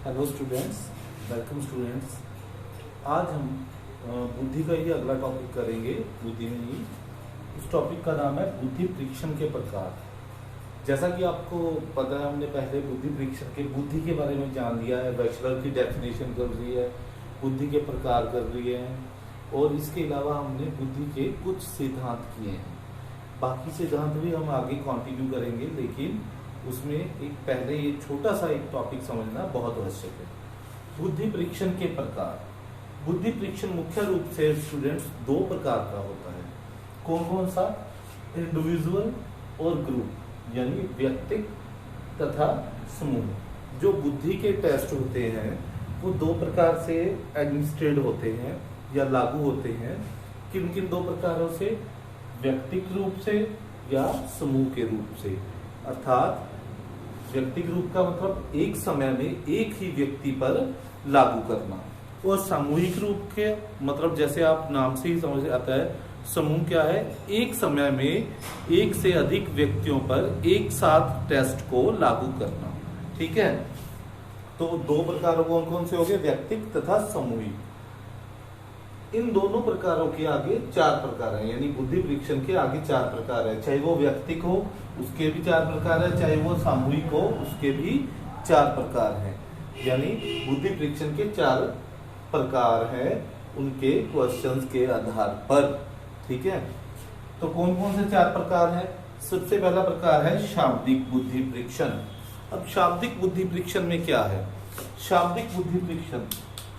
Hello students, welcome students. आज हम बुद्धि का ही अगला टॉपिक करेंगे। बुद्धि में ही उस टॉपिक का नाम है बुद्धि परीक्षण के प्रकार। जैसा कि आपको पता है, हमने पहले बुद्धि परीक्षण के बुद्धि के बारे में जान लिया है, बैचलर की डेफिनेशन कर ली है, बुद्धि के प्रकार कर लिए हैं और इसके अलावा हमने बुद्धि के कुछ सिद्धांत किए हैं। बाकी सिद्धांत भी हम आगे कंटिन्यू करेंगे, लेकिन उसमें एक पहले ये छोटा सा एक टॉपिक समझना बहुत आवश्यक है। बुद्धि परीक्षण के प्रकार। बुद्धि परीक्षण मुख्य रूप से स्टूडेंट्स दो प्रकार का होता है। कौन कौन सा? इंडिविजुअल और ग्रुप, यानी व्यक्तिगत तथा समूह। जो बुद्धि के टेस्ट होते हैं वो दो प्रकार से एडमिनिस्ट्रेट होते हैं या लागू होते हैं। किन किन दो प्रकारों से? व्यक्तिगत रूप से या समूह के रूप से। अर्थात व्यक्तिगत रूप का मतलब एक समय में एक ही व्यक्ति पर लागू करना, और सामूहिक रूप के मतलब जैसे आप नाम से ही समझ आता है, समूह क्या है? एक समय में एक से अधिक व्यक्तियों पर एक साथ टेस्ट को लागू करना। ठीक है, तो दो प्रकार कौन कौन से हो गए? व्यक्तिगत तथा सामूहिक। इन दोनों प्रकारों के आगे चार प्रकार हैं, यानी बुद्धि परीक्षण के आगे चार प्रकार है। चाहे वो व्यक्तिगत हो उसके भी चार प्रकार है, चाहे वो सामूहिक हो उसके भी चार प्रकार हैं। यानी बुद्धि परीक्षण के चार प्रकार हैं उनके क्वेश्चंस के आधार पर। ठीक है, तो कौन कौन से चार प्रकार हैं? सबसे पहला प्रकार है शाब्दिक बुद्धि परीक्षण। अब शाब्दिक बुद्धि परीक्षण में क्या है? शाब्दिक बुद्धि परीक्षण,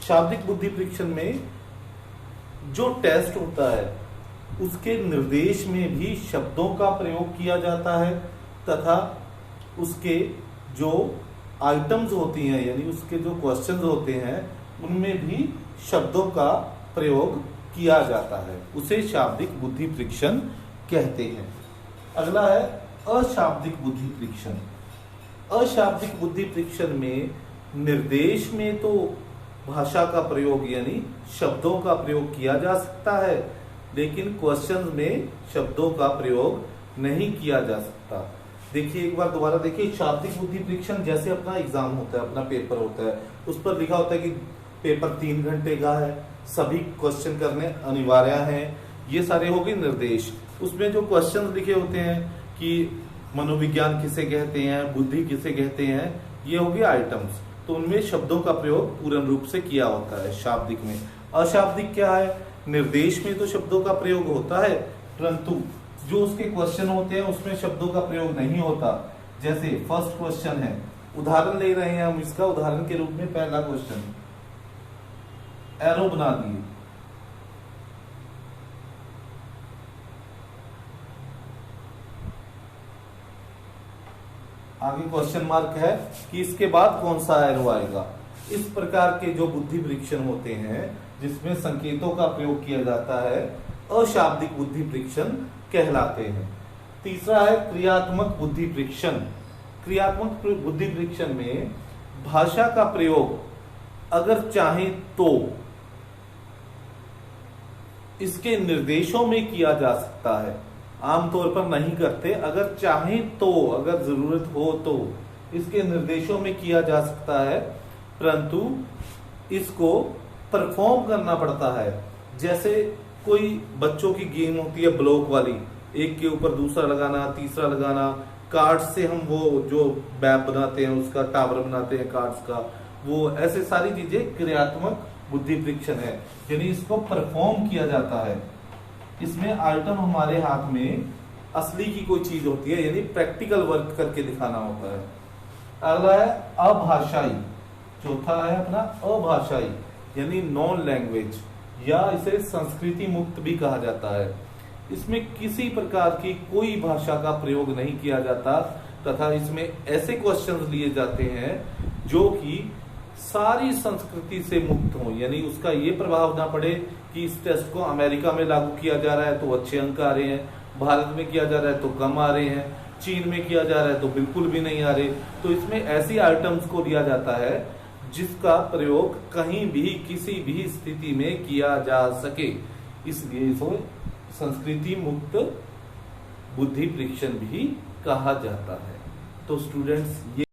शाब्दिक बुद्धि परीक्षण में जो टेस्ट होता है उसके निर्देश में भी शब्दों का प्रयोग किया जाता है तथा उसके जो आइटम्स होती हैं, यानी उसके जो क्वेश्चंस होते हैं उनमें भी शब्दों का प्रयोग किया जाता है। उसे शाब्दिक बुद्धि परीक्षण कहते हैं। अगला है अशाब्दिक बुद्धि परीक्षण। अशाब्दिक बुद्धि परीक्षण में निर्देश में तो भाषा का प्रयोग यानी शब्दों का प्रयोग किया जा सकता है, लेकिन क्वेश्चन में शब्दों का प्रयोग नहीं किया जा सकता। देखिए, एक बार दोबारा देखिए। शाब्दिक बुद्धि परीक्षण जैसे अपना एग्जाम होता है, अपना पेपर होता है, उस पर लिखा होता है कि पेपर 3 घंटे का है, सभी क्वेश्चन करने अनिवार्य हैं। ये सारे हो गए निर्देश। उसमें जो क्वेश्चन लिखे होते हैं कि मनोविज्ञान किसे कहते हैं, बुद्धि किसे कहते हैं, ये हो गए आइटम्स। तो उनमें शब्दों का प्रयोग पूर्ण रूप से किया होता है शाब्दिक में। अशाब्दिक क्या है? निर्देश में तो शब्दों का प्रयोग होता है, परंतु जो उसके क्वेश्चन होते हैं उसमें शब्दों का प्रयोग नहीं होता। जैसे फर्स्ट क्वेश्चन है, उदाहरण ले रहे हैं हम इसका। उदाहरण के रूप में पहला क्वेश्चन, एरो बना दिए। आगे क्वेश्चन मार्क है कि इसके बाद कौन सा एरो आएगा। इस प्रकार के जो बुद्धि परीक्षण होते हैं जिसमें संकेतों का प्रयोग किया जाता है, अशाब्दिक बुद्धि परीक्षण कहलाते हैं। तीसरा है क्रियात्मक बुद्धि परीक्षण। क्रियात्मक बुद्धि परीक्षण में भाषा का प्रयोग अगर चाहे तो इसके निर्देशों में किया जा सकता है, आमतौर पर नहीं करते। अगर चाहे तो, अगर जरूरत हो तो इसके निर्देशों में किया जा सकता है, परंतु इसको परफॉर्म करना पड़ता है। जैसे कोई बच्चों की गेम होती है ब्लॉक वाली, एक के ऊपर दूसरा लगाना, तीसरा लगाना, कार्ड से हम वो जो मैप बनाते हैं उसका टावर बनाते हैं कार्ड्स का, वो ऐसे सारी चीजें क्रियात्मक बुद्धि परीक्षण है, यानी इसको परफॉर्म किया जाता है। इसमें आइटम हमारे हाथ में असली की कोई चीज होती है, यानी प्रैक्टिकल वर्क करके दिखाना होता है। अगला है अभाषाई। चौथा है अपना अभाषाई, यानी नॉन लैंग्वेज, या इसे संस्कृति मुक्त भी कहा जाता है। इसमें किसी प्रकार की कोई भाषा का प्रयोग नहीं किया जाता तथा इसमें ऐसे क्वेश्चंस लिए जाते हैं जो कि सारी संस्कृति से मुक्त हो, यानी उसका ये प्रभाव ना पड़े कि इस टेस्ट को अमेरिका में लागू किया जा रहा है तो अच्छे अंक आ रहे हैं, भारत में किया जा रहा है तो कम आ रहे हैं, चीन में किया जा रहा है तो बिल्कुल भी नहीं आ रहे। तो इसमें ऐसी आइटम्स को लिया जाता है जिसका प्रयोग कहीं भी किसी भी स्थिति में किया जा सके, इसलिए इसको संस्कृति मुक्त बुद्धि परीक्षण भी कहा जाता है। तो स्टूडेंट्स, ये